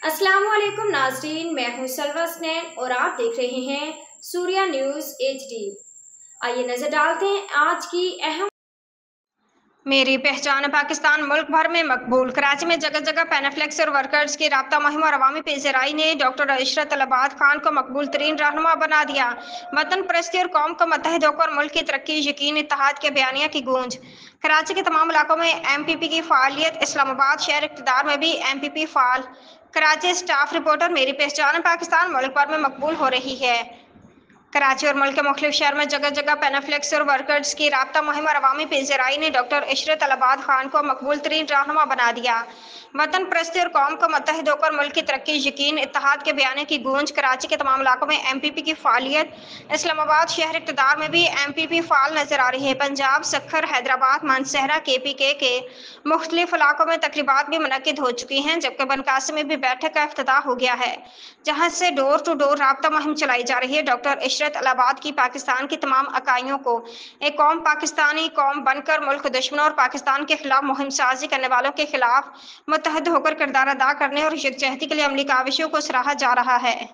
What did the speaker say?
अस्सलामुअलैकुम नाज़रीन, मैं हूं सलवा स्नैन और आप देख रहे हैं सूर्या न्यूज़ HD। आइए नजर डालते हैं आज की अहम। मेरी पहचान पाकिस्तान मुल्क भर में मकबूल। कराची में जगह जगह पैनाफ्लेक्स और वर्कर्स की राब्ता मुहिम और अवामी पेशराई ने डॉक्टर इशरत तलबात खान को मकबूल तरीन रहनुमा बना दिया। वतन परस्ती और कौम को मुत्तहिद होकर मुल्क की तरक्की यकीन इत्तेहाद के बयानिया की गूंज। कराची के तमाम इलाकों में MPP की फालियत। इस्लामाबाद शहर इक़्तिदार में भी MPP फाल। Karachi staff reporter. मेरी पहचान पाकिस्तान मुल्क भर में मकबूल हो रही है। कराची और मुल्क के मुख्तलिफ शहर में जगह जगह पैनाफ्लेक्स और वर्कर्स की राब्ता मुहिम और अवामी पेशराई ने डॉक्टर इशरत तलबात खान को मकबूल तरीन रहनुमा बना दिया। वतन परस्ती और कौम को मुत्तहिद होकर मुल्क की तरक्की यकीन इत्तेहाद के बयाने की गूंज। कराची के तमाम इलाकों में MPP की फालियत। इस्लामाबाद शहर इक़्तिदार में भी MPP फाल नजर आ रही है। पंजाब, सखर, हैदराबाद, मानसहरा, KPK के मुख्तलिफ इलाकों में तकरीबात भी मुनक्किद हो चुकी हैं, जबकि बनकासी में भी बैठक का इफ्तिताह हो गया है, जहां से डोर टू डोर राब्ता मुहिम चलाई जा रही है। डॉक्टर इशरत तलबात की पाकिस्तान की तमाम इकाइयों को एक कौम पाकिस्तानी कौम बनकर मुल्क दुश्मनों और पाकिस्तान के खिलाफ मुहिम साजी करने वालों के खिलाफ मुत्तहद होकर किरदार अदा करने और यकजहती के लिए अमली काविशों को सराहा जा रहा है।